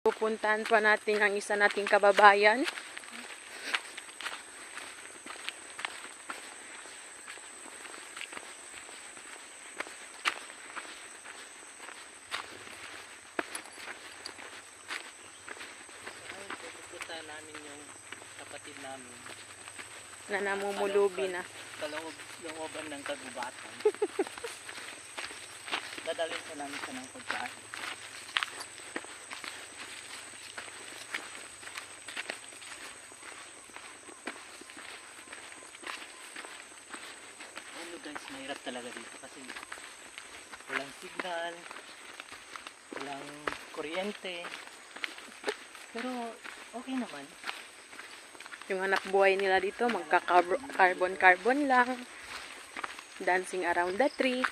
Pupuntahan pa natin ang isa nating kababayan. Pupuntahan namin yung kapatid namin Na namumulubi na. Looban ng kagubatan. Dadalhin ko namin siya ng pagkain. Ano guys, mahirap talaga dito kasi walang signal, walang kuryente. Pero okay naman. Yung anak buhay nila dito, magka-carbon-carbon lang. Dancing around the tree.